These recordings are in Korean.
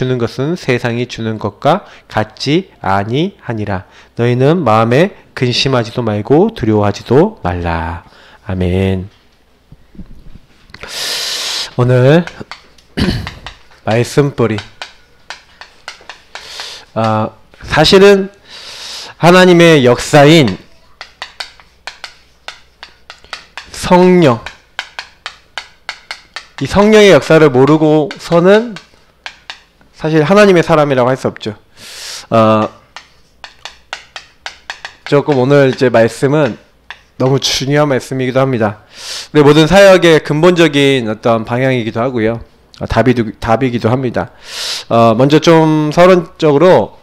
주는 것은 세상이 주는 것과 같지 아니하니라. 너희는 마음에 근심하지도 말고 두려워하지도 말라. 아멘. 오늘 말씀뿌리, 사실은 하나님의 역사인 성령, 이 성령의 역사를 모르고서는 사실 하나님의 사람이라고 할 수 없죠. 조금 오늘 이제 말씀은 너무 중요한 말씀이기도 합니다. 우리 모든 사역의 근본적인 어떤 방향이기도 하고요. 답이기도 합니다. 먼저 좀 서론적으로,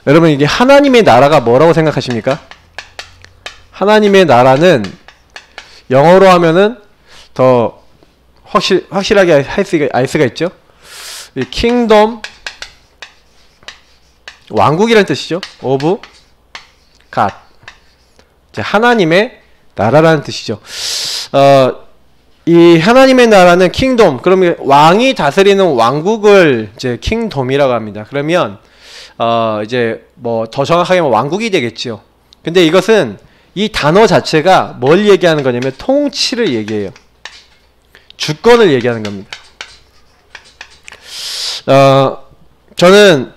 여러분 이게 하나님의 나라가 뭐라고 생각하십니까? 하나님의 나라는 영어로 하면은 더 확실하게 알 수가 있죠. 이 킹덤, 왕국이라는 뜻이죠. 오브 갓, 하나님의 나라라는 뜻이죠. 이 하나님의 나라는 킹덤, 그러면 왕이 다스리는 왕국을 이제 킹덤이라고 합니다. 그러면 이제 뭐 더 정확하게 왕국이 되겠죠. 근데 이것은 이 단어 자체가 뭘 얘기하는 거냐면 통치를 얘기해요. 주권을 얘기하는 겁니다. 저는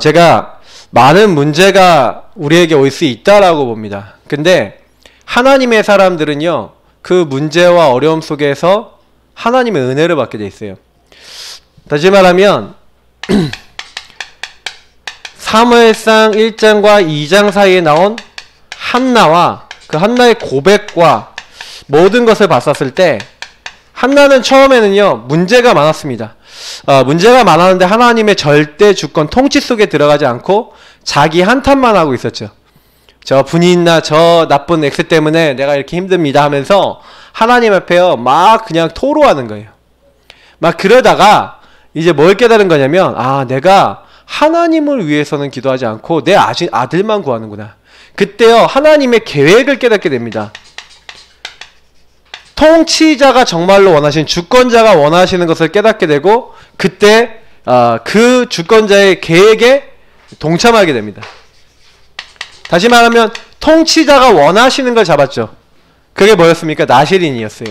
제가 많은 문제가 우리에게 올 수 있다라고 봅니다. 근데 하나님의 사람들은요, 그 문제와 어려움 속에서 하나님의 은혜를 받게 돼 있어요. 다시 말하면 사무엘상 1장과 2장 사이에 나온 한나와 그 한나의 고백과 모든 것을 봤었을 때, 한나는 처음에는요 문제가 많았습니다. 문제가 많았는데 하나님의 절대 주권 통치 속에 들어가지 않고 자기 한탄만 하고 있었죠. 저 분이나 저 나쁜 X 때문에 내가 이렇게 힘듭니다 하면서 하나님 앞에요 막 그냥 토로하는 거예요. 막 그러다가 이제 뭘 깨달은 거냐면, 내가 하나님을 위해서는 기도하지 않고 내 아들만 구하는구나. 그때요 하나님의 계획을 깨닫게 됩니다. 통치자가 정말로 원하신, 주권자가 원하시는 것을 깨닫게 되고, 그때 그 주권자의 계획에 동참하게 됩니다. 다시 말하면 통치자가 원하시는 걸 잡았죠. 그게 뭐였습니까? 나실인이었어요.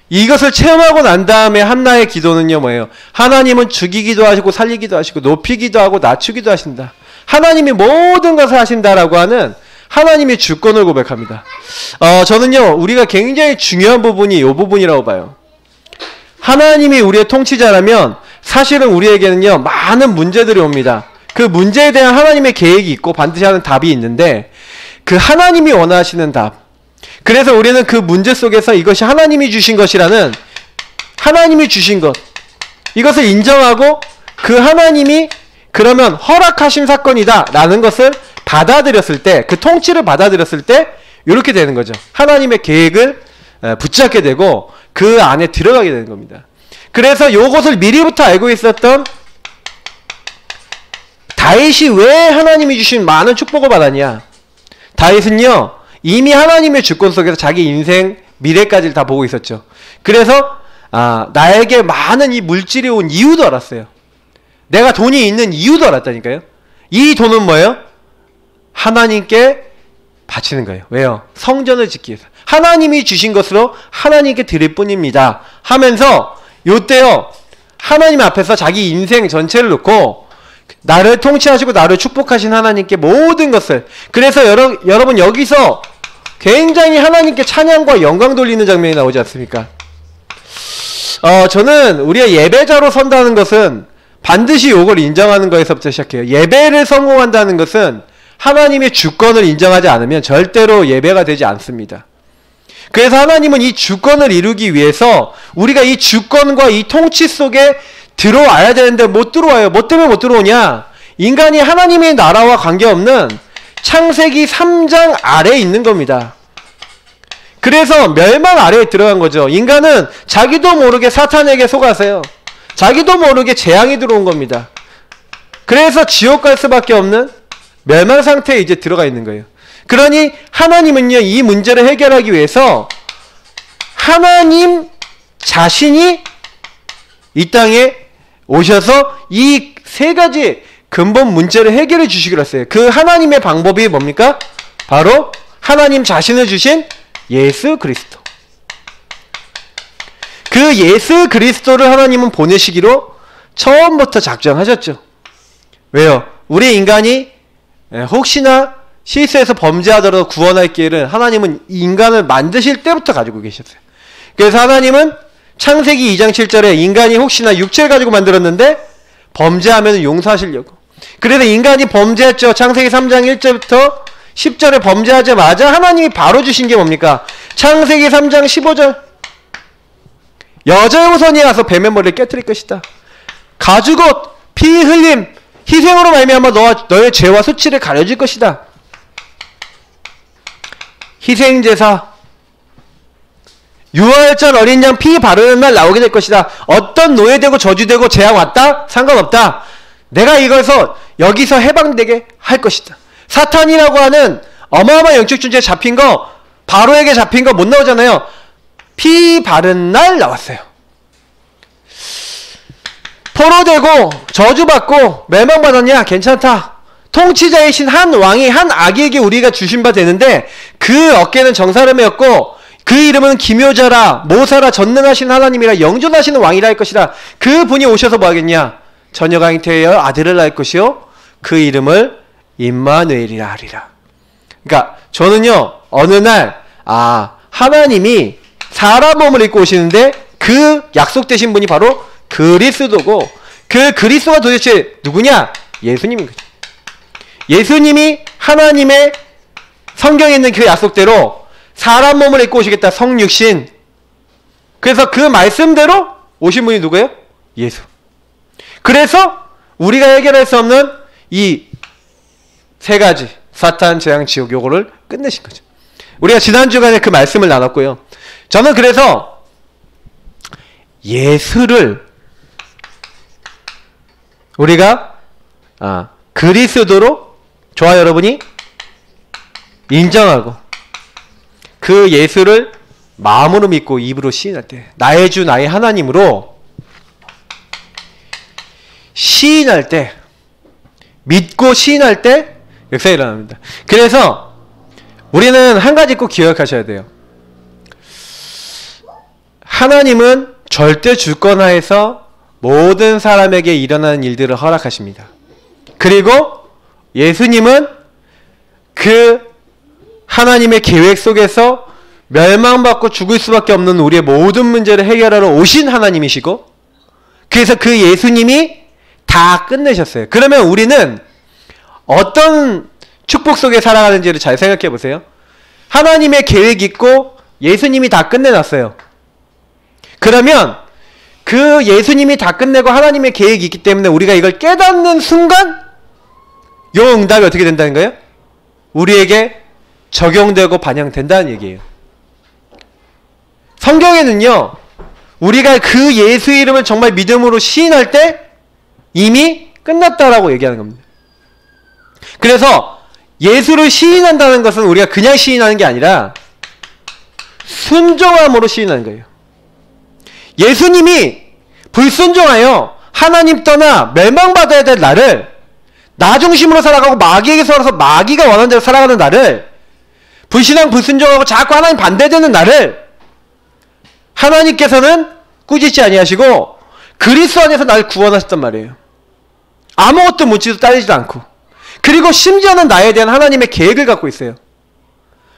이것을 체험하고 난 다음에 한나의 기도는요 뭐예요? 하나님은 죽이기도 하시고 살리기도 하시고 높이기도 하고 낮추기도 하신다. 하나님이 모든 것을 하신다라고 하는 하나님의 주권을 고백합니다. 저는요 우리가 굉장히 중요한 부분이 이 부분이라고 봐요. 하나님이 우리의 통치자라면 사실은 우리에게는요 많은 문제들이 옵니다. 그 문제에 대한 하나님의 계획이 있고 반드시 하는 답이 있는데, 그 하나님이 원하시는 답, 그래서 우리는 그 문제 속에서 이것이 하나님이 주신 것이라는, 하나님이 주신 것, 이것을 인정하고 그 하나님이 그러면 허락하신 사건이다 라는 것을 받아들였을 때, 그 통치를 받아들였을 때 이렇게 되는 거죠. 하나님의 계획을 붙잡게 되고 그 안에 들어가게 되는 겁니다. 그래서 이것을 미리부터 알고 있었던 다윗이 왜 하나님이 주신 많은 축복을 받았냐? 다윗은요 이미 하나님의 주권 속에서 자기 인생 미래까지를 다 보고 있었죠. 그래서 나에게 많은 이 물질이 온 이유도 알았어요. 내가 돈이 있는 이유도 알았다니까요. 이 돈은 뭐예요? 하나님께 바치는 거예요. 왜요? 성전을 짓기 위해서. 하나님이 주신 것으로 하나님께 드릴 뿐입니다 하면서 요때요 하나님 앞에서 자기 인생 전체를 놓고 나를 통치하시고 나를 축복하신 하나님께 모든 것을, 그래서 여러분 여기서 굉장히 하나님께 찬양과 영광 돌리는 장면이 나오지 않습니까? 저는 우리가 예배자로 선다는 것은 반드시 요걸 인정하는 거에서부터 시작해요. 예배를 성공한다는 것은 하나님의 주권을 인정하지 않으면 절대로 예배가 되지 않습니다. 그래서 하나님은 이 주권을 이루기 위해서 우리가 이 주권과 이 통치 속에 들어와야 되는데 못 들어와요. 뭐 때문에 못 들어오냐? 인간이 하나님의 나라와 관계없는 창세기 3장 아래에 있는 겁니다. 그래서 멸망 아래에 들어간 거죠. 인간은 자기도 모르게 사탄에게 속아서요, 자기도 모르게 재앙이 들어온 겁니다. 그래서 지옥 갈 수밖에 없는 멸망 상태에 이제 들어가 있는 거예요. 그러니 하나님은요 이 문제를 해결하기 위해서 하나님 자신이 이 땅에 오셔서 이 세 가지 근본 문제를 해결해 주시기로 했어요. 그 하나님의 방법이 뭡니까? 바로 하나님 자신을 주신 예수 그리스도. 그 예수 그리스도를 하나님은 보내시기로 처음부터 작정하셨죠. 왜요? 우리 인간이 혹시나 실수해서 범죄하더라도 구원할 기회를 하나님은 인간을 만드실 때부터 가지고 계셨어요. 그래서 하나님은 창세기 2장 7절에 인간이 혹시나 육체를 가지고 만들었는데 범죄하면 용서하시려고. 그래서 인간이 범죄했죠. 창세기 3장 1절부터 10절에 범죄하자마자 하나님이 바로 주신 게 뭡니까? 창세기 3장 15절. 여자의 후손이 와서 뱀의 머리를 깨뜨릴 것이다. 가죽옷, 피 흘림, 희생으로 말미암아 너의 죄와 수치를 가려줄 것이다. 희생제사, 유월절 어린 양 피 바르는 날 나오게 될 것이다. 어떤 노예되고 저주되고 재앙 왔다? 상관없다. 내가 이거에서 여기서 해방되게 할 것이다. 사탄이라고 하는 어마어마한 영적 존재에 잡힌 거, 바로에게 잡힌 거 못 나오잖아요. 피 바른 날 나왔어요. 포로되고 저주받고 멸망받았냐? 괜찮다. 통치자이신 한 왕이 한 아기에게 우리가 주신 바 되는데 그 어깨는 정사람이었고 그 이름은 기묘자라 모사라 전능하신 하나님이라 영존하시는 왕이라 할 것이라. 그 분이 오셔서 뭐 하겠냐? 처녀가 잉태하여 아들을 낳을 것이요 그 이름을 임마누엘이라 하리라. 그러니까 저는요 어느 날 하나님이 사람 몸을 입고 오시는데 그 약속되신 분이 바로 그리스도고, 그 그리스도가 도대체 누구냐? 예수님인 거죠. 예수님이 하나님의 성경에 있는 그 약속대로 사람 몸을 입고 오시겠다. 성육신. 그래서 그 말씀대로 오신 분이 누구예요? 예수. 그래서 우리가 해결할 수 없는 이 세 가지 사탄, 재앙, 지옥 요거를 끝내신 거죠. 우리가 지난 주간에 그 말씀을 나눴고요. 저는 그래서 예수를 우리가 그리스도로 저와 여러분이 인정하고 그 예수를 마음으로 믿고 입으로 시인할 때, 나의 주 나의 하나님으로 시인할 때, 믿고 시인할 때 역사가 일어납니다. 그래서 우리는 한 가지 꼭 기억하셔야 돼요. 하나님은 절대 주권하에서 모든 사람에게 일어나는 일들을 허락하십니다. 그리고 예수님은 그 하나님의 계획 속에서 멸망받고 죽을 수밖에 없는 우리의 모든 문제를 해결하러 오신 하나님이시고, 그래서 그 예수님이 다 끝내셨어요. 그러면 우리는 어떤 축복 속에 살아가는지를 잘 생각해 보세요. 하나님의 계획이 있고 예수님이 다 끝내놨어요. 그러면 그 예수님이 다 끝내고 하나님의 계획이 있기 때문에 우리가 이걸 깨닫는 순간 요 응답이 어떻게 된다는 거예요? 우리에게 적용되고 반영된다는 얘기예요. 성경에는요, 우리가 그 예수 이름을 정말 믿음으로 시인할 때 이미 끝났다라고 얘기하는 겁니다. 그래서 예수를 시인한다는 것은 우리가 그냥 시인하는 게 아니라 순종함으로 시인하는 거예요. 예수님이 불순종하여 하나님 떠나 멸망받아야 될 나를, 나 중심으로 살아가고 마귀에게 살아서 마귀가 원하는 대로 살아가는 나를, 불신앙 불순종하고 자꾸 하나님 반대되는 나를 하나님께서는 꾸짖지 아니하시고 그리스도 안에서 나를 구원하셨단 말이에요. 아무것도 묻지도 따지지도 않고. 그리고 심지어는 나에 대한 하나님의 계획을 갖고 있어요.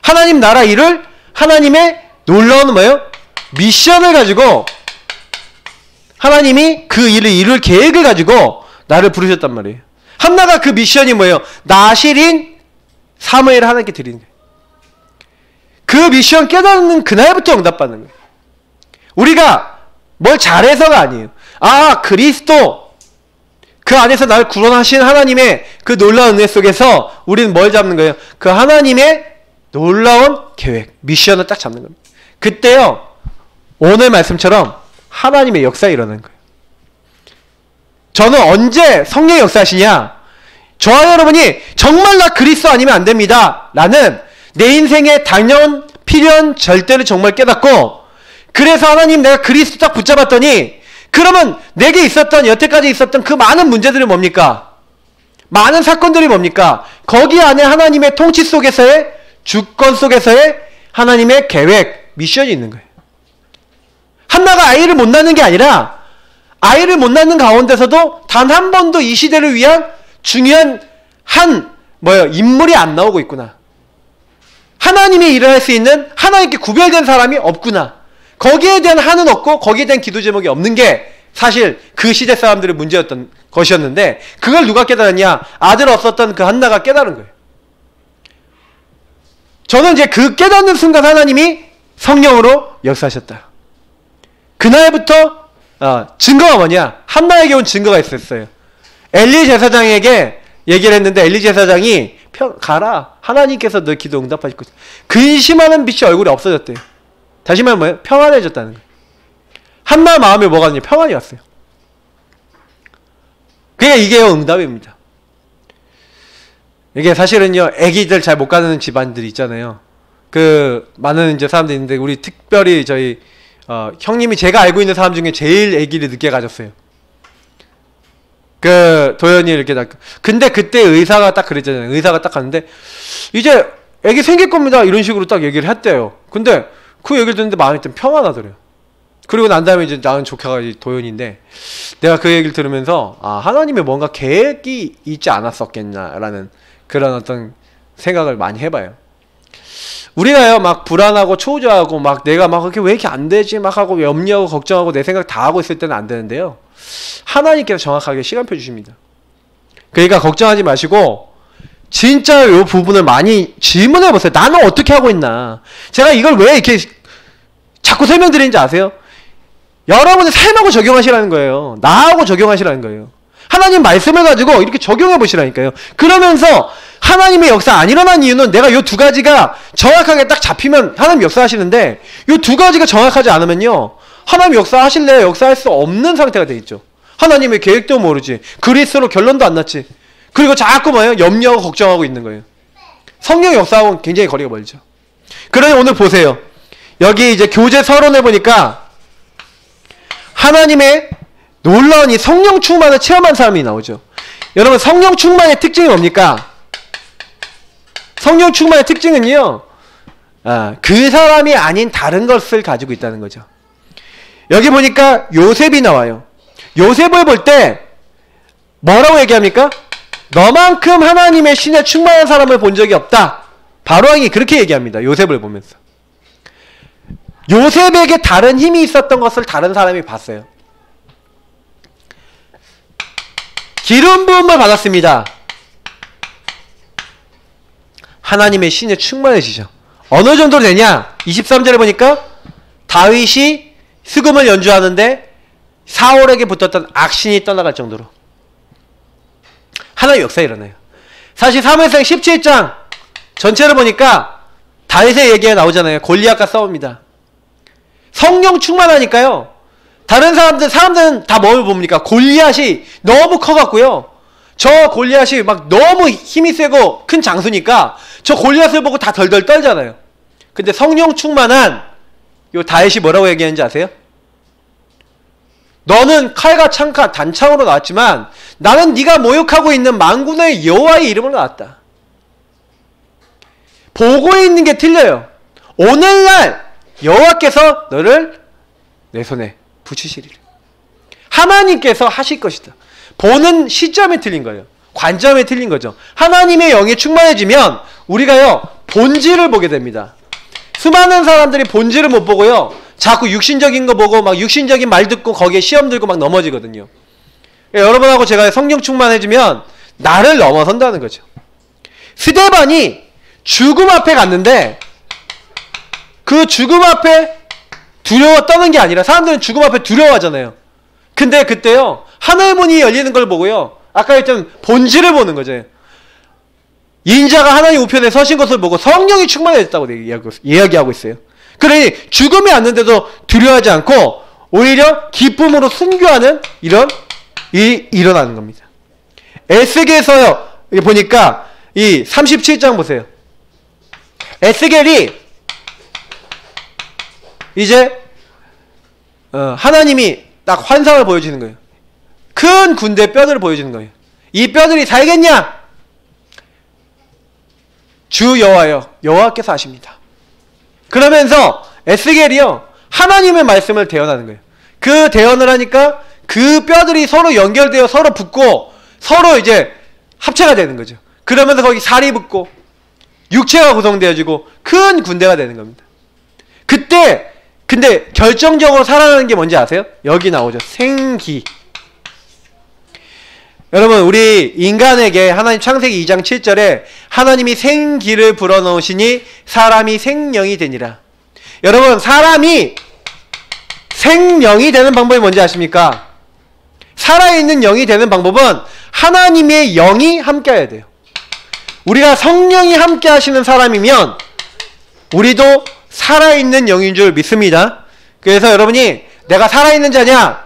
하나님 나라 일을, 하나님의 놀라운 뭐예요? 미션을 가지고 하나님이 그 일을 이룰 계획을 가지고 나를 부르셨단 말이에요. 한나가 그 미션이 뭐예요? 나실인 사무엘을 하나님께 드리는 거예요. 그 미션 깨닫는 그날부터 응답받는 거예요. 우리가 뭘 잘해서가 아니에요. 그리스도 그 안에서 나를 구원하신 하나님의 그 놀라운 은혜 속에서 우리는 뭘 잡는 거예요? 그 하나님의 놀라운 계획, 미션을 딱 잡는 겁니다. 그때요, 오늘 말씀처럼 하나님의 역사가 일어나는 거예요. 저는 언제 성령의 역사하시냐? 저와 여러분이 정말 나 그리스도 아니면 안 됩니다 라는 내 인생의 당연, 필연, 절대를 정말 깨닫고, 그래서 하나님 내가 그리스도 딱 붙잡았더니 그러면 내게 있었던, 여태까지 있었던 그 많은 문제들이 뭡니까? 많은 사건들이 뭡니까? 거기 안에 하나님의 통치 속에서의, 주권 속에서의 하나님의 계획, 미션이 있는 거예요. 한나가 아이를 못 낳는 게 아니라 아이를 못 낳는 가운데서도 단 한 번도 이 시대를 위한 중요한 인물이 안 나오고 있구나. 하나님이 일을 할 수 있는 하나님께 구별된 사람이 없구나. 거기에 대한 한은 없고 거기에 대한 기도 제목이 없는 게 사실 그 시대 사람들의 문제였던 것이었는데, 그걸 누가 깨달았냐? 아들 없었던 그 한나가 깨달은 거예요. 저는 이제 그 깨닫는 순간 하나님이 성령으로 역사하셨다. 그날부터 증거가 뭐냐? 한나에게 온 증거가 있었어요. 엘리 제사장에게 얘기를 했는데 엘리 제사장이 가라. 하나님께서 너 기도 응답하실 것이다. 근심하는 빛이 얼굴에 없어졌대요. 다시 말하면 뭐예요? 평안해졌다는 거예요. 한나 마음에 뭐가 왔냐? 평안이 왔어요. 그게 이게 응답입니다. 이게 사실은요, 애기들 잘 못 가는 집안들이 있잖아요. 많은 이제 사람들이 있는데, 우리 특별히 저희, 형님이 제가 알고 있는 사람 중에 제일 애기를 늦게 가졌어요. 도연이 이렇게 근데 그때 의사가 딱 그랬잖아요. 의사가 딱 갔는데, 이제 애기 생길 겁니다. 이런 식으로 딱 얘기를 했대요. 근데 그 얘기를 듣는데 마음이 좀 평안하더래요. 그리고 난 다음에 이제 낳은 조카가 도연인데, 내가 그 얘기를 들으면서, 하나님의 뭔가 계획이 있지 않았었겠냐라는 그런 어떤 생각을 많이 해봐요. 우리가요, 막 불안하고 초조하고 막 내가 막 그렇게 왜 이렇게 안 되지? 막 하고 염려하고 걱정하고 내 생각 다 하고 있을 때는 안 되는데요. 하나님께서 정확하게 시간표 주십니다. 그러니까 걱정하지 마시고 진짜 이 부분을 많이 질문해 보세요. 나는 어떻게 하고 있나? 제가 이걸 왜 이렇게 자꾸 설명드리는지 아세요? 여러분의 삶하고 적용하시라는 거예요. 나하고 적용하시라는 거예요. 하나님 말씀을 가지고 이렇게 적용해 보시라니까요. 그러면서 하나님의 역사 안 일어난 이유는 내가 이 두 가지가 정확하게 딱 잡히면 하나님 역사하시는데, 이 두 가지가 정확하지 않으면요, 하나님 역사하실래요? 역사할 수 없는 상태가 돼 있죠. 하나님의 계획도 모르지, 그리스로 결론도 안 났지, 그리고 자꾸 뭐예요? 염려하고 걱정하고 있는 거예요. 성령 역사하고는 굉장히 거리가 멀죠. 그러니 오늘 보세요. 여기 이제 교재 서론에 보니까 하나님의 놀라운 이 성령 충만을 체험한 사람이 나오죠. 여러분, 성령 충만의 특징이 뭡니까? 성령 충만의 특징은요, 그 사람이 아닌 다른 것을 가지고 있다는 거죠. 여기 보니까 요셉이 나와요. 요셉을 볼 때 뭐라고 얘기합니까? 너만큼 하나님의 신에 충만한 사람을 본 적이 없다. 바로왕이 그렇게 얘기합니다. 요셉을 보면서. 요셉에게 다른 힘이 있었던 것을 다른 사람이 봤어요. 기름 부음을 받았습니다. 하나님의 신에 충만해지죠. 어느 정도로 되냐? 23절에 보니까 다윗이 수금을 연주하는데 사울에게 붙었던 악신이 떠나갈 정도로 하나의 역사가 일어나요. 사실 사무엘상 17장 전체를 보니까 다윗의 얘기가 나오잖아요. 골리앗과 싸웁니다. 성령 충만하니까요, 다른 사람들은 다 뭘 봅니까? 골리앗이 너무 커갖고요, 저 골리앗이 막 너무 힘이 세고 큰 장수니까 저 골리앗을 보고 다 덜덜 떨잖아요. 근데 성령 충만한 요 다윗이 뭐라고 얘기하는지 아세요? 너는 칼과 창과 단창으로 나왔지만 나는 네가 모욕하고 있는 만군의 여호와의 이름으로 나왔다. 보고 있는 게 틀려요. 오늘날 여호와께서 너를 내 손에 붙이시리라. 하나님께서 하실 것이다. 보는 시점에 틀린 거예요. 관점에 틀린 거죠. 하나님의 영이 충만해지면 우리가요, 본질을 보게 됩니다. 수많은 사람들이 본질을 못 보고요, 자꾸 육신적인 거 보고 막 육신적인 말 듣고 거기에 시험 들고 막 넘어지거든요. 여러분하고 제가 성령 충만해지면 나를 넘어선다는 거죠. 스데반이 죽음 앞에 갔는데 그 죽음 앞에 두려워 떠는 게 아니라, 사람들은 죽음 앞에 두려워하잖아요. 근데 그때요, 하늘 문이 열리는 걸 보고요, 아까 했던 본질을 보는 거죠. 인자가 하나님 우편에 서신 것을 보고 성령이 충만해졌다고 이야기하고 있어요. 그러니 죽음이 왔는데도 두려워하지 않고 오히려 기쁨으로 순교하는 이런 일이 일어나는 겁니다. 에스겔에서요, 보니까 이 37장 보세요. 에스겔이 이제 하나님이 딱 환상을 보여주는 거예요. 큰 군대 뼈들을 보여주는 거예요. 이 뼈들이 살겠냐? 주 여호와여, 여호와께서 하십니다. 그러면서 에스겔이요, 하나님의 말씀을 대언하는 거예요. 그 대언을 하니까 그 뼈들이 서로 연결되어 서로 붙고 서로 이제 합체가 되는 거죠. 그러면서 거기 살이 붙고 육체가 구성되어지고 큰 군대가 되는 겁니다. 그때 근데 결정적으로 살아나는 게 뭔지 아세요? 여기 나오죠. 생기. 여러분, 우리 인간에게 하나님 창세기 2장 7절에 하나님이 생기를 불어넣으시니 사람이 생명이 되니라. 여러분, 사람이 생명이 되는 방법이 뭔지 아십니까? 살아있는 영이 되는 방법은 하나님의 영이 함께해야 돼요. 우리가 성령이 함께 하시는 사람이면 우리도 살아있는 영인 줄 믿습니다. 그래서 여러분이 내가 살아있는 자냐?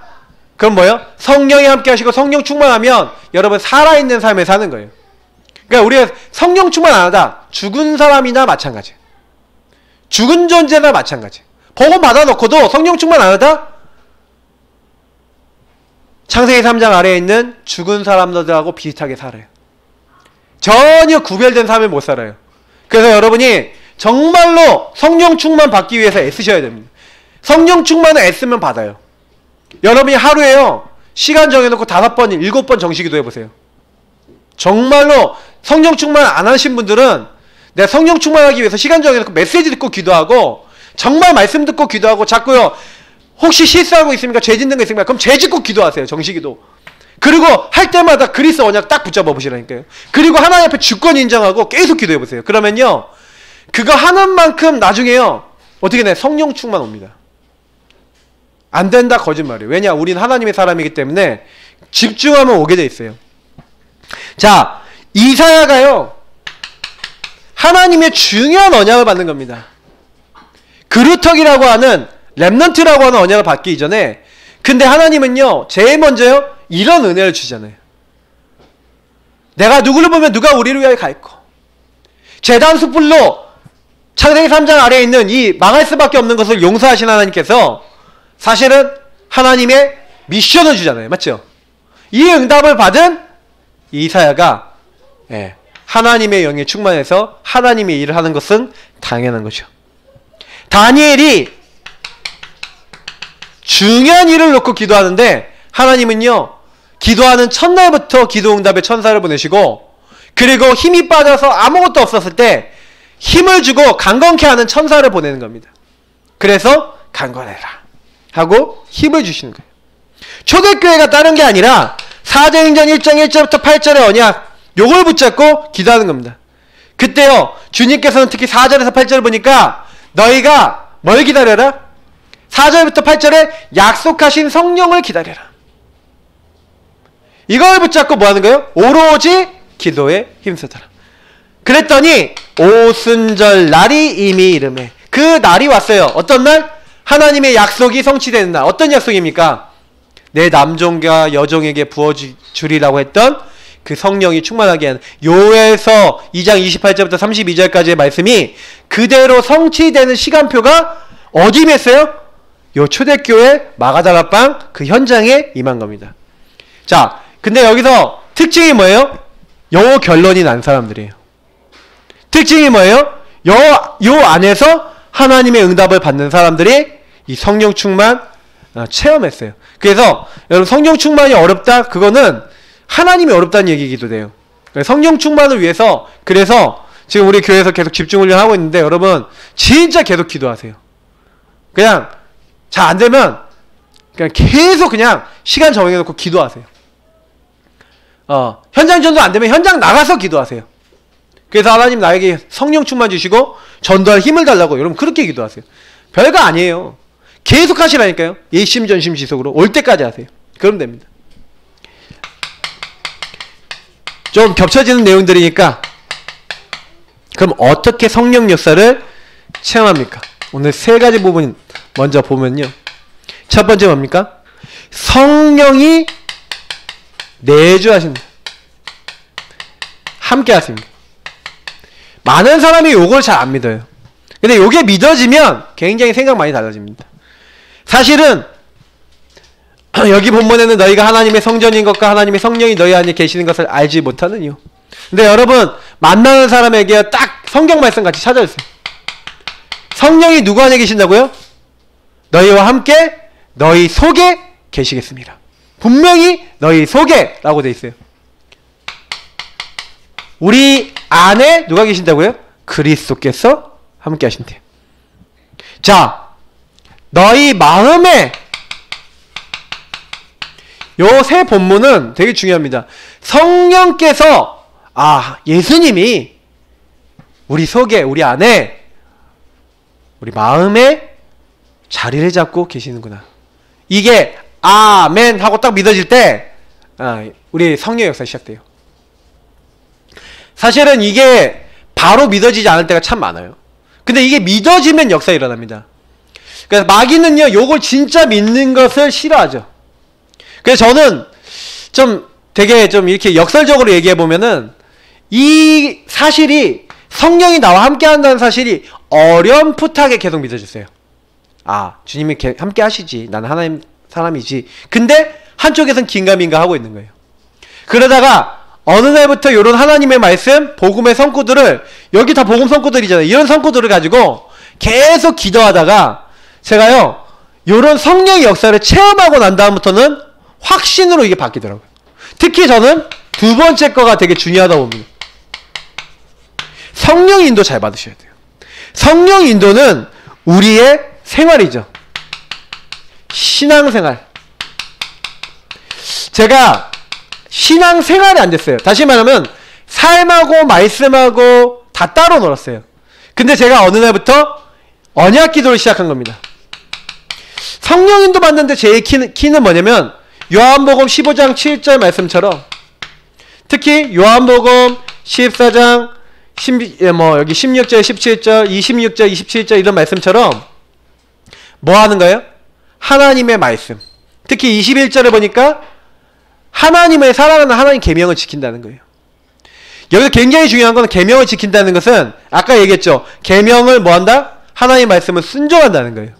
그럼 뭐예요? 성령이 함께 하시고 성령 충만하면 여러분 살아있는 삶을 사는 거예요. 그러니까 우리가 성령 충만 안 하다 죽은 사람이나 마찬가지, 죽은 존재나 마찬가지. 복음 받아놓고도 성령 충만 안 하다 창세기 3장 아래에 있는 죽은 사람들하고 비슷하게 살아요. 전혀 구별된 삶을 못 살아요. 그래서 여러분이 정말로 성령 충만 받기 위해서 애쓰셔야 됩니다. 성령 충만을 애쓰면 받아요. 여러분이 하루에요 시간 정해놓고 5번, 7번 정식기도 해보세요. 정말로 성령 충만 안 하신 분들은 내가 성령 충만하기 위해서 시간 정해놓고 메시지 듣고 기도하고 정말 말씀 듣고 기도하고 자꾸요 혹시 실수하고 있습니까? 죄 짓는 거 있습니까? 그럼 죄 짓고 기도하세요. 정식기도. 그리고 할 때마다 그리스 언약 딱 붙잡아 보시라니까요. 그리고 하나님 앞에 주권 인정하고 계속 기도해 보세요. 그러면요 그거 하는 만큼 나중에요 어떻게 돼? 성령 충만 옵니다. 안 된다 거짓말이에요. 왜냐? 우린 하나님의 사람이기 때문에 집중하면 오게 돼 있어요. 자, 이사야가요 하나님의 중요한 언약을 받는 겁니다. 그루터기라고 하는 렘넌트라고 하는 언약을 받기 이전에 근데 하나님은요 제일 먼저요 이런 은혜를 주잖아요. 내가 누구를 보면 누가 우리를 위하여 갈고 제단 숯불로 창세기 3장 아래에 있는 이 망할 수밖에 없는 것을 용서하신 하나님께서 사실은 하나님의 미션을 주잖아요. 맞죠? 이 응답을 받은 이사야가 하나님의 영에 충만해서 하나님의 일을 하는 것은 당연한 거죠. 다니엘이 중요한 일을 놓고 기도하는데 하나님은요 기도하는 첫날부터 기도응답의 천사를 보내시고 그리고 힘이 빠져서 아무것도 없었을 때 힘을 주고 강건케 하는 천사를 보내는 겁니다. 그래서 강건해라 하고 힘을 주시는 거예요. 초대교회가 다른 게 아니라 사도행전 1장 1절부터 8절의 언약 요걸 붙잡고 기도하는 겁니다. 그때요 주님께서는 특히 4절에서 8절을 보니까 너희가 뭘 기다려라? 4절부터 8절에 약속하신 성령을 기다려라. 이걸 붙잡고 뭐 하는 거예요? 오로지 기도에 힘쓰더라. 그랬더니 오순절 날이 이미 이르매. 그 날이 왔어요. 어떤 날? 하나님의 약속이 성취되는 날. 어떤 약속입니까? 내 남종과 여종에게 부어주리라고 했던 그 성령이 충만하게 하는 요에서 2장 28절부터 32절까지의 말씀이 그대로 성취되는 시간표가 어디 임했어요? 요 초대교회 마가다락방 그 현장에 임한 겁니다. 자, 근데 여기서 특징이 뭐예요? 요 결론이 난 사람들이에요. 특징이 뭐예요? 요 안에서 하나님의 응답을 받는 사람들이 이 성령 충만 체험했어요. 그래서 여러분 성령 충만이 어렵다? 그거는 하나님이 어렵다는 얘기이기도 돼요. 성령 충만을 위해서 그래서 지금 우리 교회에서 계속 집중훈련 하고 있는데 여러분 진짜 계속 기도하세요. 그냥 잘 안되면 그냥 계속 그냥 시간 정해놓고 기도하세요. 현장 전도 안되면 현장 나가서 기도하세요. 그래서 하나님 나에게 성령 충만 주시고 전도할 힘을 달라고 여러분 그렇게 기도하세요. 별거 아니에요. 계속 하시라니까요. 일심전심지속으로 올 때까지 하세요. 그러면 됩니다. 좀 겹쳐지는 내용들이니까 그럼 어떻게 성령 역사를 체험합니까? 오늘 3가지 부분 먼저 보면요. 첫 번째 뭡니까? 성령이 내주하신다. 함께 하십니다. 많은 사람이 요걸 잘 안 믿어요. 근데 요게 믿어지면 굉장히 생각 많이 달라집니다. 사실은 여기 본문에는 너희가 하나님의 성전인 것과 하나님의 성령이 너희 안에 계시는 것을 알지 못하는 이유. 근데 여러분 만나는 사람에게 딱 성경 말씀 같이 찾아주세요. 성령이 누구 안에 계신다고요? 너희와 함께 너희 속에 계시겠습니다. 분명히 너희 속에 라고 돼 있어요. 우리 안에 누가 계신다고요? 그리스도께서 함께 하신대요. 자, 너희 마음에 요 세 본문은 되게 중요합니다. 성령께서 예수님이 우리 속에 우리 안에 우리 마음에 자리를 잡고 계시는구나. 이게 아멘 하고 딱 믿어질 때 우리 성령의 역사 시작돼요. 사실은 이게 바로 믿어지지 않을 때가 참 많아요. 근데 이게 믿어지면 역사 일어납니다. 그래서 마귀는요 요걸 진짜 믿는 것을 싫어하죠. 그래서 저는 좀 되게 좀 이렇게 역설적으로 얘기해 보면은 이 사실이 성령이 나와 함께 한다는 사실이 어렴풋하게 계속 믿어주세요. 주님이 함께 하시지. 나는 하나님 사람이지. 근데 한쪽에선 긴가민가 하고 있는 거예요. 그러다가 어느 날부터 이런 하나님의 말씀, 복음의 성구들을, 여기 다 복음 성구들이잖아요. 이런 성구들을 가지고 계속 기도하다가 제가요 이런 성령의 역사를 체험하고 난 다음부터는 확신으로 이게 바뀌더라고요. 특히 저는 두 번째 거가 되게 중요하다고 봅니다. 성령 인도 잘 받으셔야 돼요. 성령 인도는 우리의 생활이죠. 신앙생활. 제가 신앙생활이 안 됐어요. 다시 말하면 삶하고 말씀하고 다 따로 놀았어요. 근데 제가 어느 날부터 언약 기도를 시작한 겁니다. 성령 인도 받는데 제 키는 뭐냐면 요한복음 15장 7절 말씀처럼, 특히 요한복음 14장 여기 16절 17절 26절 27절 이런 말씀처럼 뭐 하는 거예요? 하나님의 말씀. 특히 21절을 보니까 하나님의 사랑하는 하나님 계명을 지킨다는 거예요. 여기서 굉장히 중요한 건 계명을 지킨다는 것은 아까 얘기했죠. 계명을 뭐 한다? 하나님의 말씀을 순종한다는 거예요.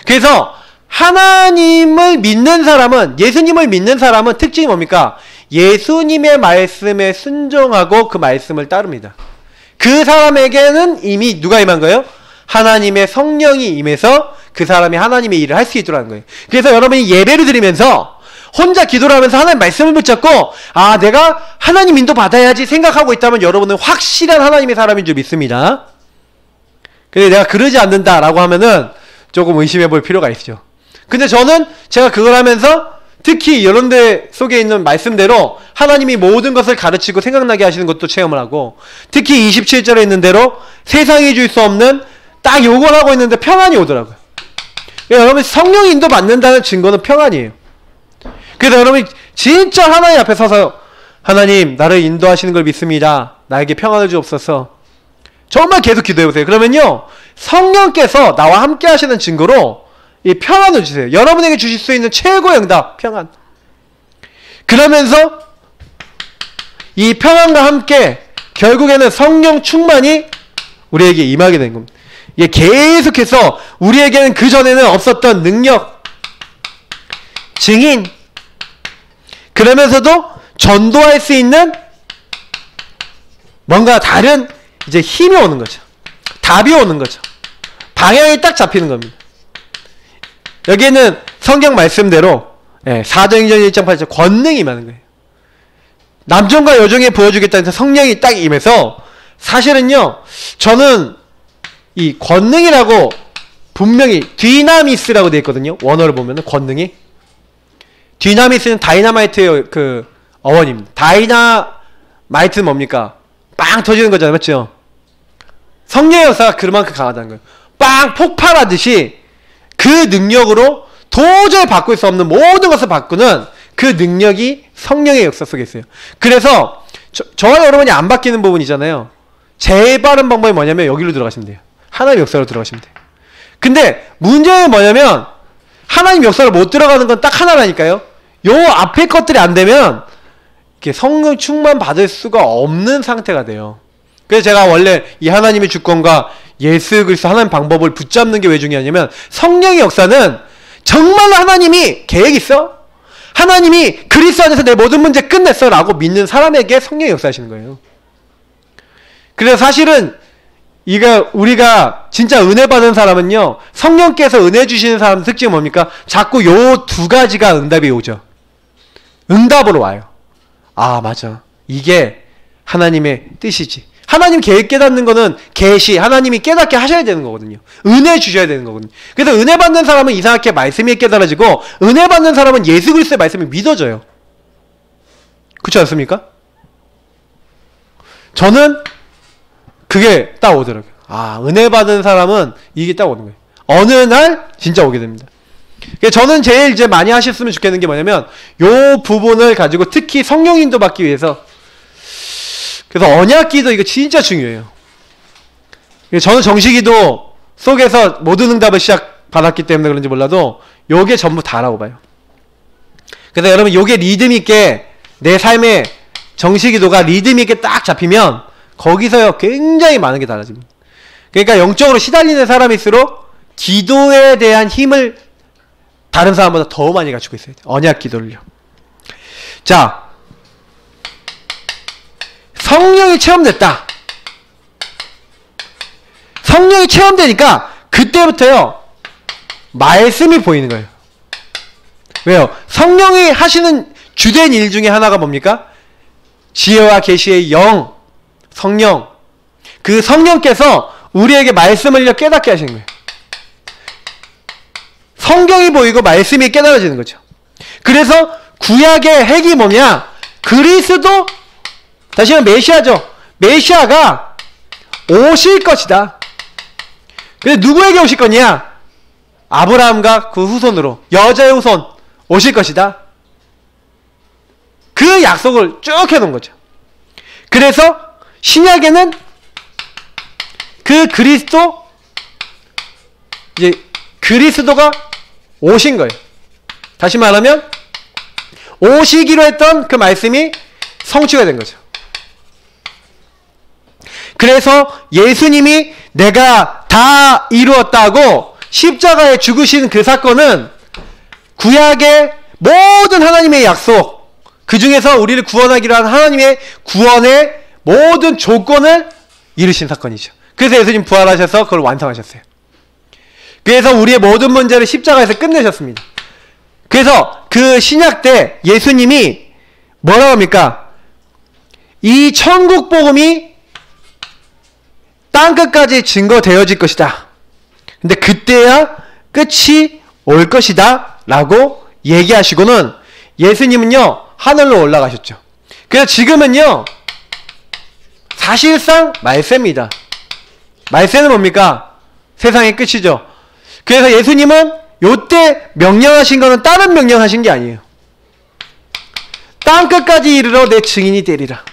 그래서 하나님을 믿는 사람은, 예수님을 믿는 사람은 특징이 뭡니까? 예수님의 말씀에 순종하고 그 말씀을 따릅니다. 그 사람에게는 이미 누가 임한 거예요? 하나님의 성령이 임해서 그 사람이 하나님의 일을 할 수 있도록 하는 거예요. 그래서 여러분이 예배를 드리면서 혼자 기도를 하면서 하나님 말씀을 붙잡고 내가 하나님 인도 받아야지 생각하고 있다면 여러분은 확실한 하나님의 사람인 줄 믿습니다. 근데 내가 그러지 않는다라고 하면은 조금 의심해 볼 필요가 있죠. 근데 저는 제가 그걸 하면서 특히 이런 데 속에 있는 말씀대로 하나님이 모든 것을 가르치고 생각나게 하시는 것도 체험을 하고, 특히 27절에 있는 대로 세상이 줄 수 없는 딱 요걸 하고 있는데 평안이 오더라고요. 여러분 성령 인도 받는다는 증거는 평안이에요. 그래서 여러분이 진짜 하나님 앞에 서서 하나님 나를 인도하시는 걸 믿습니다. 나에게 평안을 주옵소서. 정말 계속 기도해보세요. 그러면요 성령께서 나와 함께 하시는 증거로 이 평안을 주세요. 여러분에게 주실 수 있는 최고의 응답, 평안. 그러면서 이 평안과 함께 결국에는 성령 충만이 우리에게 임하게 된 겁니다. 이게 계속해서 우리에게는 그전에는 없었던 능력, 증인, 그러면서도 전도할 수 있는 뭔가 다른 이제 힘이 오는 거죠. 답이 오는 거죠. 방향이 딱 잡히는 겁니다. 여기에는 성경 말씀대로 사도행전 1.8절 권능이 임하는 거예요. 남종과 여종에 부어주겠다는 성령이 딱 임해서, 사실은요 저는 이 권능이라고 분명히 디나미스라고 되어 있거든요. 원어를 보면은 권능이, 디나미스는 다이나마이트의 그 어원입니다. 다이나마이트는 뭡니까? 빵 터지는 거잖아요. 맞죠? 성령의 역사가 그만큼 강하다는 거예요. 빵 폭발하듯이 그 능력으로 도저히 바꿀 수 없는 모든 것을 바꾸는 그 능력이 성령의 역사 속에 있어요. 그래서 저와 여러분이 안 바뀌는 부분이잖아요. 제일 빠른 방법이 뭐냐면 여기로 들어가시면 돼요. 하나님 역사로 들어가시면 돼요. 근데 문제는 뭐냐면 하나님 역사를 못 들어가는 건 딱 하나라니까요. 요 앞에 것들이 안 되면 이렇게 성령 충만 받을 수가 없는 상태가 돼요. 그래서 제가 원래 이 하나님의 주권과 예수 그리스도 하나님 방법을 붙잡는 게 왜 중요하냐면, 성령의 역사는 정말로 하나님이 계획 있어? 하나님이 그리스도 안에서 내 모든 문제 끝냈어 라고 믿는 사람에게 성령이 역사하시는 거예요. 그래서 사실은 우리가 진짜 은혜 받은 사람은요, 성령께서 은혜 주시는 사람 특징이 뭡니까? 자꾸 요 두 가지가 응답이 오죠. 응답으로 와요. 아, 맞아. 이게 하나님의 뜻이지. 하나님 계획 깨닫는 거는 계시, 하나님이 깨닫게 하셔야 되는 거거든요. 은혜 주셔야 되는 거거든요. 그래서 은혜 받는 사람은 이상하게 말씀이 깨달아지고, 은혜 받는 사람은 예수 그리스도의 말씀이 믿어져요. 그렇지 않습니까? 저는 그게 딱 오더라고요. 아, 은혜 받은 사람은 이게 딱 오는 거예요. 어느 날 진짜 오게 됩니다. 저는 제일 이제 많이 하셨으면 좋겠는 게 뭐냐면, 요 부분을 가지고 특히 성령 인도 받기 위해서, 그래서 언약기도 이거 진짜 중요해요. 저는 정식기도 속에서 모든 응답을 받았기 때문에 그런지 몰라도 요게 전부 다라고 봐요. 그래서 여러분 요게 리듬 있게 내 삶의 정식기도가 리듬 있게 딱 잡히면 거기서요 굉장히 많은 게 달라집니다. 그러니까 영적으로 시달리는 사람일수록 기도에 대한 힘을 다른 사람보다 더 많이 갖추고 있어야 돼요. 언약기도를요. 자, 성령이 체험됐다. 성령이 체험되니까 그때부터요 말씀이 보이는 거예요. 왜요? 성령이 하시는 주된 일 중에 하나가 뭡니까? 지혜와 계시의 영, 성령. 그 성령께서 우리에게 말씀을 깨닫게 하시는 거예요. 성경이 보이고 말씀이 깨달아지는 거죠. 그래서 구약의 핵이 뭐냐? 그리스도, 다시 말하면 메시아죠. 메시아가 오실 것이다. 근데 누구에게 오실 거냐? 아브라함과 그 후손으로, 여자의 후손 오실 것이다. 그 약속을 쭉 해놓은 거죠. 그래서 신약에는 그 그리스도가 오신 거예요. 다시 말하면 오시기로 했던 그 말씀이 성취가 된 거죠. 그래서 예수님이 내가 다 이루었다고 십자가에 죽으신 그 사건은 구약의 모든 하나님의 약속, 그 중에서 우리를 구원하기로 한 하나님의 구원의 모든 조건을 이루신 사건이죠. 그래서 예수님 부활하셔서 그걸 완성하셨어요. 그래서 우리의 모든 문제를 십자가에서 끝내셨습니다. 그래서 그 신약 때 예수님이 뭐라고 합니까? 이 천국 복음이 땅끝까지 증거되어질 것이다. 근데 그때야 끝이 올 것이다 라고 얘기하시고는 예수님은요 하늘로 올라가셨죠. 그래서 지금은요 사실상 말세입니다. 말세는 뭡니까? 세상의 끝이죠. 그래서 예수님은 요때 명령하신 거는 다른 명령하신 게 아니에요. 땅끝까지 이르러 내 증인이 되리라.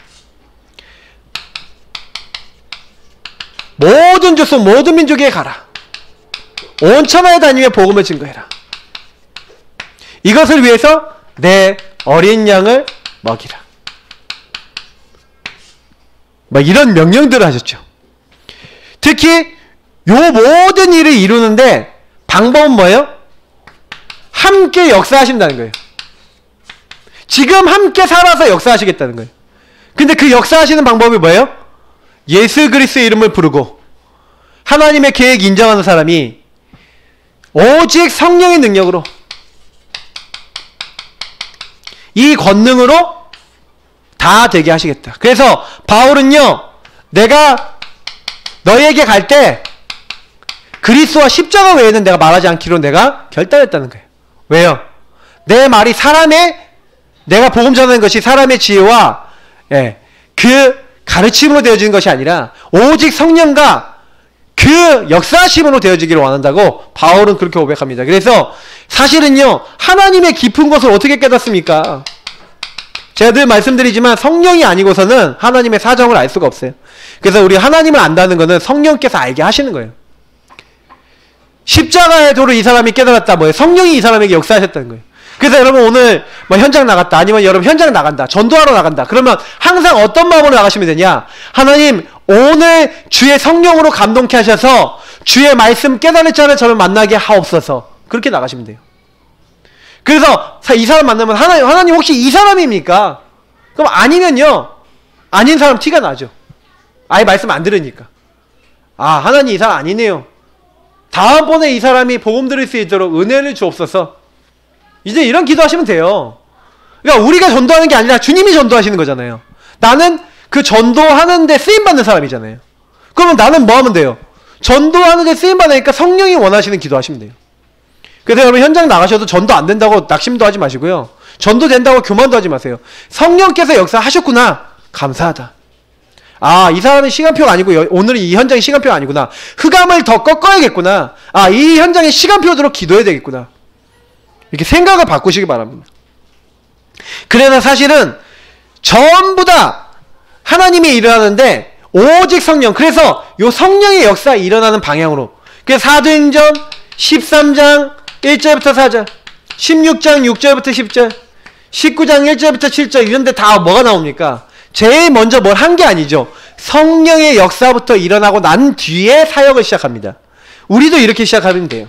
모든 족속 모든 민족에 가라. 온 천하에 다니며 복음을 증거해라. 이것을 위해서 내 어린 양을 먹이라. 막 이런 명령들을 하셨죠. 특히 요 모든 일을 이루는데 방법은 뭐예요? 함께 역사하신다는 거예요. 지금 함께 살아서 역사하시겠다는 거예요. 근데 그 역사하시는 방법이 뭐예요? 예수 그리스도의 이름을 부르고 하나님의 계획 인정하는 사람이 오직 성령의 능력으로 이 권능으로 다 되게 하시겠다. 그래서 바울은요 내가 너희에게 갈 때 그리스도와 십자가 외에는 내가 말하지 않기로 내가 결단했다는 거예요. 왜요? 내 말이 내가 복음 전하는 것이 사람의 지혜와 그 가르침으로 되어지는 것이 아니라 오직 성령과 그 역사심으로 되어지기를 원한다고 바울은 그렇게 고백합니다. 그래서 사실은요 하나님의 깊은 것을 어떻게 깨닫습니까? 제가 늘 말씀드리지만 성령이 아니고서는 하나님의 사정을 알 수가 없어요. 그래서 우리 하나님을 안다는 것은 성령께서 알게 하시는 거예요. 십자가의 도를 이 사람이 깨달았다. 뭐예요? 성령이 이 사람에게 역사하셨다는 거예요. 그래서 여러분 오늘 뭐 현장 나갔다, 아니면 여러분 현장 나간다, 전도하러 나간다, 그러면 항상 어떤 마음으로 나가시면 되냐? 하나님 오늘 주의 성령으로 감동케 하셔서 주의 말씀 깨달을 자를 저를 만나게 하옵소서. 그렇게 나가시면 돼요. 그래서 이 사람 만나면 하나님 혹시 이 사람입니까? 그럼 아니면요, 아닌 사람 티가 나죠. 아예 말씀 안 들으니까. 아, 하나님 이 사람 아니네요. 다음번에 이 사람이 복음 들을 수 있도록 은혜를 주옵소서. 이제 이런 기도하시면 돼요. 그러니까 우리가 전도하는 게 아니라 주님이 전도하시는 거잖아요. 나는 그 전도하는데 쓰임받는 사람이잖아요. 그러면 나는 뭐 하면 돼요? 전도하는데 쓰임받으니까 성령이 원하시는 기도하시면 돼요. 그래서 여러분 현장 나가셔도 전도 안 된다고 낙심도 하지 마시고요. 전도 된다고 교만도 하지 마세요. 성령께서 역사하셨구나. 감사하다. 아, 이 사람은 시간표가 아니고 오늘은 이 현장이 시간표가 아니구나. 흑암을 더 꺾어야겠구나. 아, 이 현장에 시간표대로 기도해야 되겠구나. 이렇게 생각을 바꾸시기 바랍니다. 그래서 사실은 전부 다 하나님이 일어나는데 오직 성령, 그래서 요 성령의 역사가 일어나는 방향으로, 그래서 사도행전 13장 1절부터 4절, 16장 6절부터 10절, 19장 1절부터 7절 이런 데 다 뭐가 나옵니까? 제일 먼저 뭘 한 게 아니죠. 성령의 역사부터 일어나고 난 뒤에 사역을 시작합니다. 우리도 이렇게 시작하면 돼요.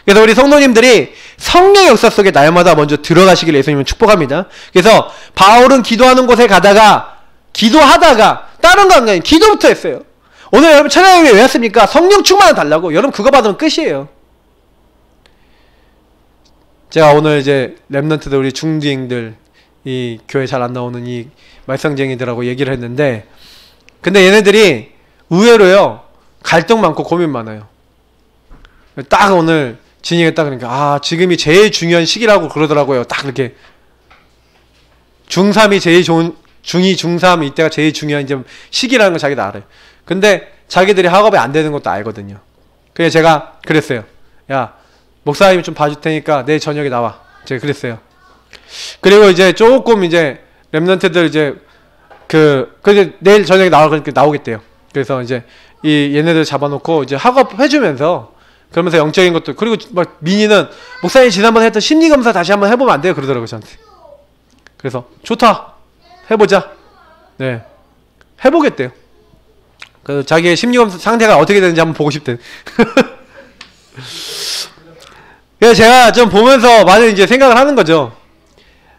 그래서 우리 성도님들이 성령의 역사 속에 날마다 먼저 들어가시길 예수님은 축복합니다. 그래서 바울은 기도하는 곳에 가다가 기도하다가 다른 거 안 가요. 기도부터 했어요. 오늘 여러분 찬양회에 왜 왔습니까? 성령 충만을 달라고. 여러분 그거 받으면 끝이에요. 제가 오늘 이제 랩런트들, 우리 중딩들, 이 교회 잘 안 나오는 이 말썽쟁이들하고 얘기를 했는데, 근데 얘네들이 의외로요 갈등 많고 고민 많아요. 딱 오늘 진행했다 그러니까, 아, 지금이 제일 중요한 시기라고 그러더라고요. 딱 이렇게 중3이 제일 좋은, 중2, 중3 이때가 제일 중요한 이제 시기라는 걸 자기도 알아요. 근데 자기들이 학업이 안 되는 것도 알거든요. 그래서 제가 그랬어요. 야, 목사님이 좀 봐줄 테니까 내일 저녁에 나와. 제가 그랬어요. 그리고 이제 조금 이제 랩런트들 이제 이제 내일 저녁에 그러니까 나오겠대요. 그래서 이제 이 얘네들 잡아놓고 이제 학업 해주면서, 그러면서 영적인 것도, 그리고 막 민희는 목사님이 지난번에 했던 심리검사 다시 한번 해보면 안 돼요? 그러더라고요, 저한테. 그래서 좋다, 해보자. 네, 해보겠대요. 그래서 자기의 심리검사 상태가 어떻게 되는지 한번 보고 싶대. 그래서 제가 좀 보면서 많이 이제 생각을 하는 거죠.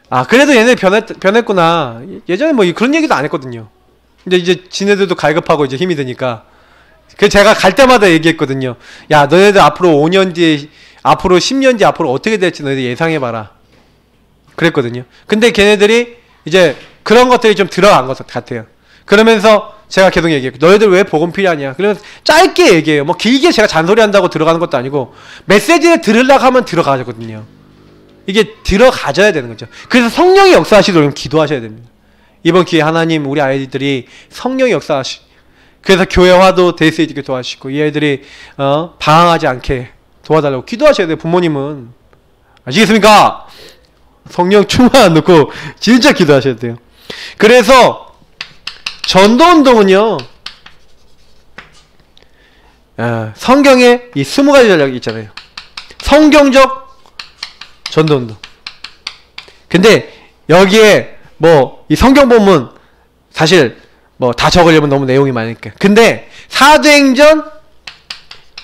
아, 그래도 얘네 변했구나. 예전에 뭐 그런 얘기도 안 했거든요. 근데 이제 지네들도 갈급하고 이제 힘이 드니까. 그래서 제가 갈 때마다 얘기했거든요. 야, 너네들 앞으로 5년 뒤에, 앞으로 10년 뒤에 앞으로 어떻게 될지 너희들 예상해봐라. 그랬거든요. 근데 걔네들이 이제 그런 것들이 좀 들어간 것 같아요. 그러면서 제가 계속 얘기해요. 너희들 왜 복음 필요하냐. 그러면서 짧게 얘기해요. 뭐 길게 제가 잔소리한다고 들어가는 것도 아니고, 메시지를 들으려고 하면 들어가거든요. 이게 들어가져야 되는 거죠. 그래서 성령이 역사하시도록 기도하셔야 됩니다. 이번 기회에 하나님, 우리 아이들이 성령이 그래서 교회화도 될 수 있게 도와주시고, 이 아이들이 방황하지 않게 도와달라고 기도하셔야 돼요. 부모님은. 아시겠습니까? 성령 충만 안 넣고 진짜 기도하셔야 돼요. 그래서 전도운동은요, 성경에 이 20가지 전략이 있잖아요. 성경적 전도운동. 근데 여기에 뭐 이 성경 본문 사실 뭐 다 적으려면 너무 내용이 많으니까. 근데 사도행전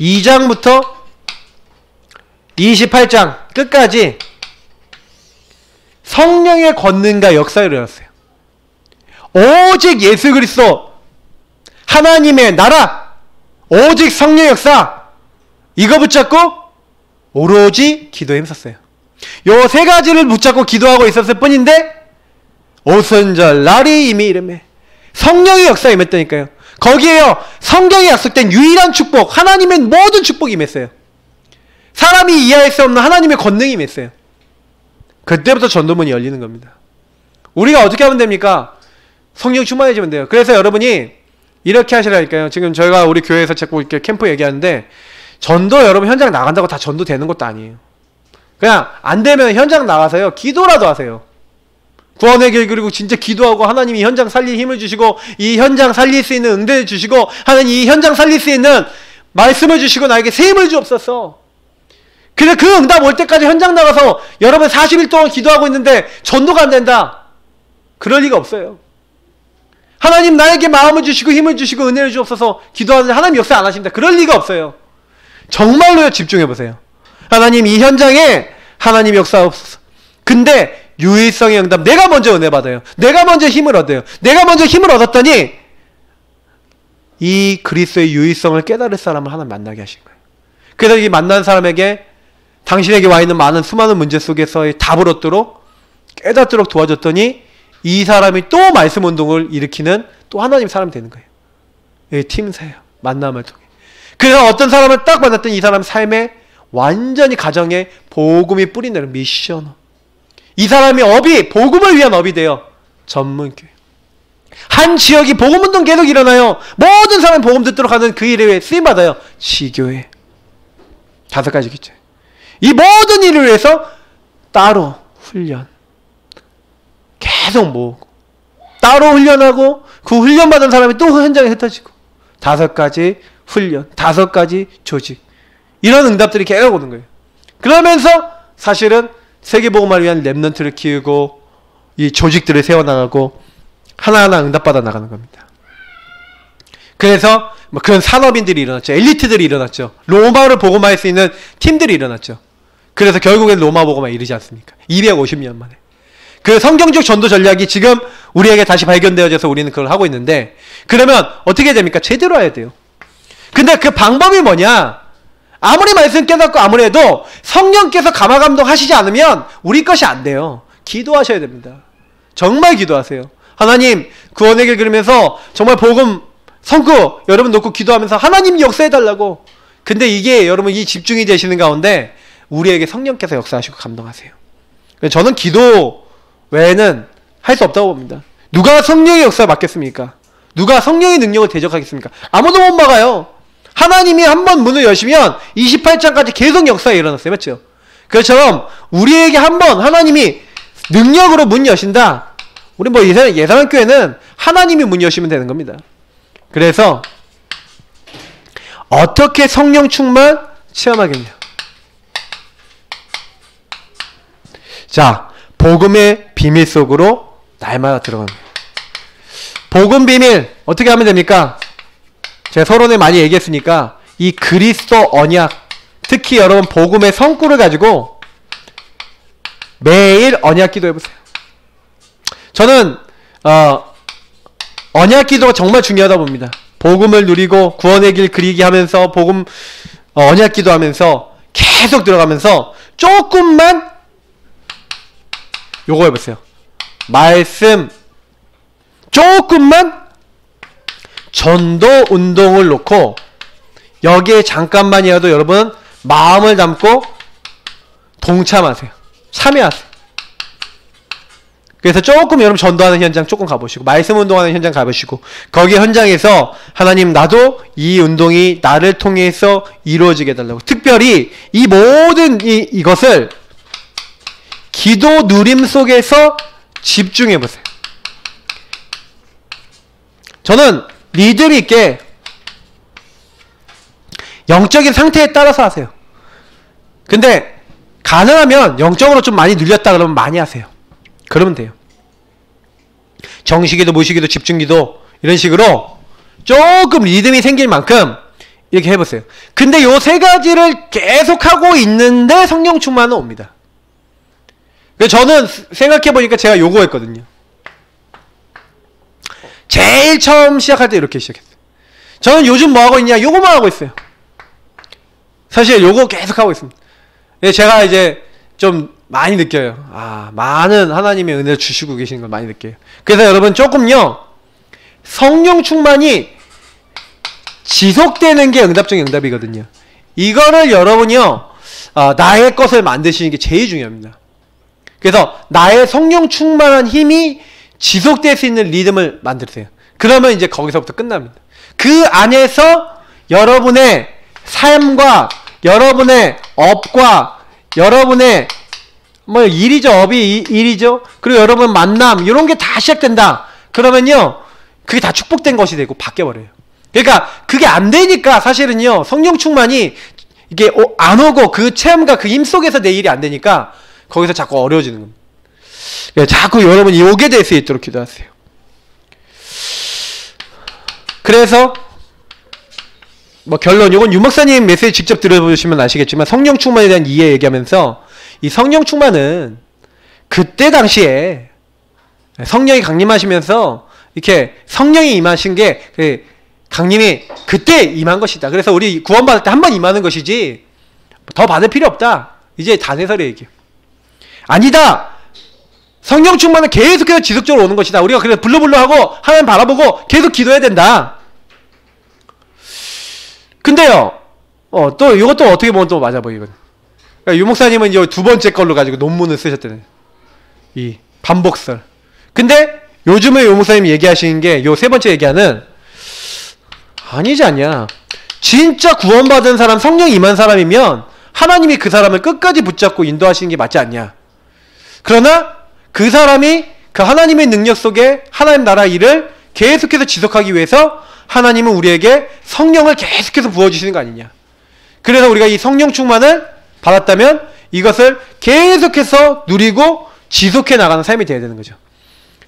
2장부터 28장 끝까지 성령의 권능과 역사가 일어났어요. 오직 예수 그리스도, 하나님의 나라, 오직 성령 역사, 이거 붙잡고 오로지 기도에 힘썼어요. 요 세 가지를 붙잡고 기도하고 있었을 뿐인데 오순절 날이 이미 이름에 성령의 역사에 임했다니까요. 거기에요, 성경에 약속된 유일한 축복, 하나님의 모든 축복이 임했어요. 사람이 이해할 수 없는 하나님의 권능이 임했어요. 그때부터 전도문이 열리는 겁니다. 우리가 어떻게 하면 됩니까? 성령 충만해지면 돼요. 그래서 여러분이 이렇게 하시라니까요. 지금 저희가 우리 교회에서 자꾸 이렇게 캠프 얘기하는데, 전도 여러분 현장 나간다고 다 전도 되는 것도 아니에요. 그냥 안 되면 현장 나가서요, 기도라도 하세요. 구원의 길, 그리고 진짜 기도하고 하나님이 현장 살릴 힘을 주시고, 이 현장 살릴 수 있는 응대를 주시고, 하나님 이 현장 살릴 수 있는 말씀을 주시고 나에게 새 힘을 주옵소서. 그래서 그 응답 올 때까지 현장 나가서 여러분 40일 동안 기도하고 있는데 전도가 안 된다. 그럴 리가 없어요. 하나님 나에게 마음을 주시고 힘을 주시고 은혜를 주옵소서 기도하는데 하나님 역사 안 하십니다. 그럴 리가 없어요. 정말로요, 집중해보세요. 하나님 이 현장에 하나님 역사하옵소서. 근데 유일성의 응답, 내가 먼저 은혜 받아요. 내가 먼저 힘을 얻어요. 내가 먼저 힘을 얻었더니 이 그리스도의 유일성을 깨달을 사람을 하나 만나게 하신 거예요. 그래서 이 만난 사람에게 당신에게 와 있는 많은 수많은 문제 속에서의 답을 얻도록 깨닫도록 도와줬더니 이 사람이 또 말씀 운동을 일으키는 또 하나님 사람이 되는 거예요. 이 팀사예요. 만남을 통해. 그래서 어떤 사람을 딱 만났더니 이 사람 삶에 완전히 가정에 복음이 뿌리내는 미셔너. 이 사람이 업이 복음을 위한 업이 돼요. 전문교회. 한 지역이 복음운동 계속 일어나요. 모든 사람이 복음 듣도록 하는 그 일에 쓰임받아요. 지교회. 5가지겠죠. 이 모든 일을 위해서 따로 훈련. 계속 모으고 따로 훈련하고 그 훈련받은 사람이 또 현장에 흩어지고 5가지 훈련, 5가지 조직. 이런 응답들이 계속 오는 거예요. 그러면서 사실은 세계복음화를 위한 랩넌트를 키우고 이 조직들을 세워나가고 하나하나 응답받아 나가는 겁니다. 그래서 뭐 그런 산업인들이 일어났죠. 엘리트들이 일어났죠. 로마를 복음화할 수 있는 팀들이 일어났죠. 그래서 결국엔 로마 복음화에 이르지 않습니까? 250년 만에. 그 성경적 전도 전략이 지금 우리에게 다시 발견되어져서 우리는 그걸 하고 있는데, 그러면 어떻게 됩니까? 제대로 해야 돼요. 근데 그 방법이 뭐냐? 아무리 말씀 깨닫고 아무리 해도 성령께서 감화감동하시지 않으면 우리 것이 안 돼요. 기도하셔야 됩니다. 정말 기도하세요. 하나님 구원의 길 그리면서 정말 복음 성구 여러분 놓고 기도하면서 하나님 역사해달라고. 근데 이게 여러분 이 집중이 되시는 가운데 우리에게 성령께서 역사하시고 감동하세요. 저는 기도 외에는 할 수 없다고 봅니다. 누가 성령의 역사를 맡겠습니까? 누가 성령의 능력을 대적하겠습니까? 아무도 못 막아요. 하나님이 한번 문을 여시면 28장까지 계속 역사가 일어났어요. 맞죠? 그것처럼 우리에게 한번 하나님이 능력으로 문 여신다. 우리 뭐 예산한 교회는 하나님이 문 여시면 되는 겁니다. 그래서 어떻게 성령 충만 체험하겠냐? 자, 복음의 비밀 속으로 날마다 들어갑니다. 복음 비밀 어떻게 하면 됩니까? 제가 서론에 많이 얘기했으니까 이 그리스도 언약, 특히 여러분 복음의 성구를 가지고 매일 언약 기도 해보세요. 저는 언약 기도가 정말 중요하다고 봅니다. 복음을 누리고 구원의 길 그리기 하면서 복음 언약 기도하면서 계속 들어가면서 조금만 요거 해보세요. 말씀 조금만 전도 운동을 놓고 여기에 잠깐만이라도 여러분 마음을 담고 동참하세요. 참여하세요. 그래서 조금 여러분 전도하는 현장 조금 가보시고 말씀 운동하는 현장 가보시고 거기 현장에서 하나님 나도 이 운동이 나를 통해서 이루어지게 해달라고. 특별히 이 모든 이것을 기도 누림 속에서 집중해보세요. 저는 리듬 있게 영적인 상태에 따라서 하세요. 근데 가능하면 영적으로 좀 많이 눌렸다 그러면 많이 하세요. 그러면 돼요. 정식기도, 무식기도, 집중기도 이런 식으로 조금 리듬이 생길 만큼 이렇게 해보세요. 근데 요 3가지를 계속하고 있는데 성령 충만은 옵니다. 저는 생각해보니까 제가 요거 했거든요. 제일 처음 시작할 때 이렇게 시작했어요. 저는 요즘 뭐 하고 있냐? 요거만 하고 있어요. 사실 요거 계속 하고 있습니다. 제가 이제 좀 많이 느껴요. 아, 많은 하나님의 은혜를 주시고 계시는 걸 많이 느껴요. 그래서 여러분 조금요, 성령 충만이 지속되는 게 응답적인 응답이거든요. 이거를 여러분이요, 나의 것을 만드시는 게 제일 중요합니다. 그래서 나의 성령 충만한 힘이 지속될 수 있는 리듬을 만드세요. 그러면 이제 거기서부터 끝납니다. 그 안에서 여러분의 삶과 여러분의 업과 여러분의 뭐 일이죠. 업이 일이죠. 그리고 여러분 만남 이런 게 다 시작된다. 그러면요 그게 다 축복된 것이 되고 바뀌어버려요. 그러니까 그게 안 되니까 사실은요 성령 충만이 이게 안 오고 그 체험과 그 힘 속에서 내 일이 안 되니까 거기서 자꾸 어려워지는 겁니다. 자꾸 여러분이 오게 될 수 있도록 기도하세요. 그래서 뭐 결론, 이건 유목사님 메시지 직접 들어보시면 아시겠지만 성령 충만에 대한 이해 얘기하면서 이 성령 충만은 그때 당시에 성령이 강림하시면서 이렇게 성령이 임하신 게 강림이 그때 임한 것이다. 그래서 우리 구원받을 때 한 번 임하는 것이지 더 받을 필요 없다. 이제 단해설의 얘기예요. 아니다. 성령 충만은 계속해서 지속적으로 오는 것이다. 우리가 그래서 불러하고 하나님 바라보고 계속 기도해야 된다. 근데요, 또 이것도 어떻게 보면 또 맞아 보이거든. 그러니까 유 목사님은 이제 두 번째 걸로 가지고 논문을 쓰셨다는 이 반복설. 근데 요즘에 유 목사님이 얘기하시는 게 요 세 번째 얘기하는 아니지 않냐. 진짜 구원받은 사람, 성령 임한 사람이면 하나님이 그 사람을 끝까지 붙잡고 인도하시는 게 맞지 않냐. 그러나 그 사람이 그 하나님의 능력 속에 하나님 나라 일을 계속해서 지속하기 위해서 하나님은 우리에게 성령을 계속해서 부어주시는 거 아니냐. 그래서 우리가 이 성령 충만을 받았다면 이것을 계속해서 누리고 지속해 나가는 삶이 되어야 되는 거죠.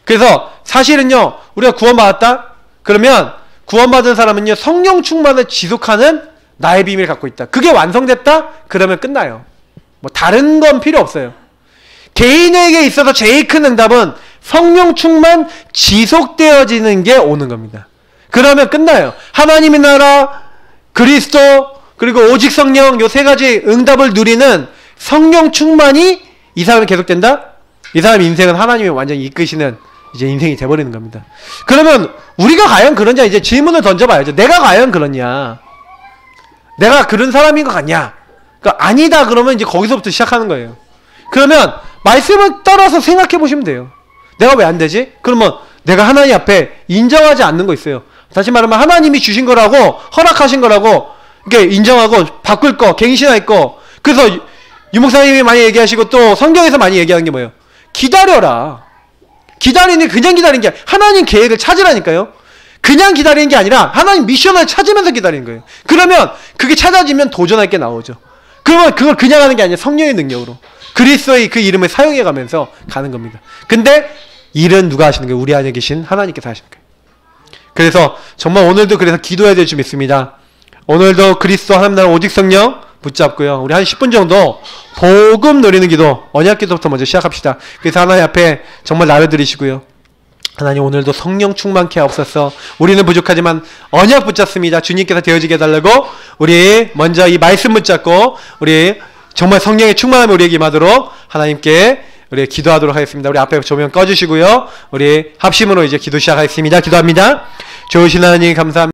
그래서 사실은요, 우리가 구원받았다? 그러면 구원받은 사람은요, 성령 충만을 지속하는 나의 비밀을 갖고 있다. 그게 완성됐다? 그러면 끝나요. 뭐 다른 건 필요 없어요. 개인에게 있어서 제일 큰 응답은 성령 충만 지속되어지는 게 오는 겁니다. 그러면 끝나요. 하나님의 나라, 그리스도, 그리고 오직 성령, 요 세 가지 응답을 누리는 성령 충만이 이 사람이 계속된다? 이 사람 인생은 하나님이 완전히 이끄시는 이제 인생이 돼버리는 겁니다. 그러면 우리가 과연 그러냐? 이제 질문을 던져봐야죠. 내가 과연 그러냐? 내가 그런 사람인 것 같냐? 그러니까 아니다 그러면 이제 거기서부터 시작하는 거예요. 그러면 말씀을 따라서 생각해 보시면 돼요. 내가 왜 안 되지? 그러면 내가 하나님 앞에 인정하지 않는 거 있어요. 다시 말하면 하나님이 주신 거라고, 허락하신 거라고 이렇게 인정하고 바꿀 거, 갱신할 거. 그래서 유 목사님이 많이 얘기하시고 또 성경에서 많이 얘기하는 게 뭐예요? 기다려라. 기다리는 게 그냥 기다리는 게 하나님 계획을 찾으라니까요. 그냥 기다리는 게 아니라 하나님 미션을 찾으면서 기다리는 거예요. 그러면 그게 찾아지면 도전할 게 나오죠. 그러면 그걸 그냥 하는 게 아니라 성령의 능력으로 그리스도의 그 이름을 사용해 가면서 가는 겁니다. 근데 일은 누가 하시는 거예요? 우리 안에 계신 하나님께서 하시는 거예요. 그래서 정말 오늘도 그래서 기도해야 될 줄 믿습니다. 오늘도 그리스도 하나님 나라 오직 성령 붙잡고요. 우리 한 10분 정도 복음 누리는 기도, 언약 기도부터 먼저 시작합시다. 그래서 하나님 앞에 정말 나를 드리시고요. 하나님 오늘도 성령 충만케 하옵소서. 우리는 부족하지만 언약 붙잡습니다. 주님께서 되어지게 해달라고 우리 먼저 이 말씀 붙잡고 우리 정말 성령의 충만함이 우리에게 임하도록 하나님께 우리 기도하도록 하겠습니다. 우리 앞에 조명 꺼주시고요. 우리 합심으로 이제 기도 시작하겠습니다. 기도합니다. 좋으신 하나님 감사합니다.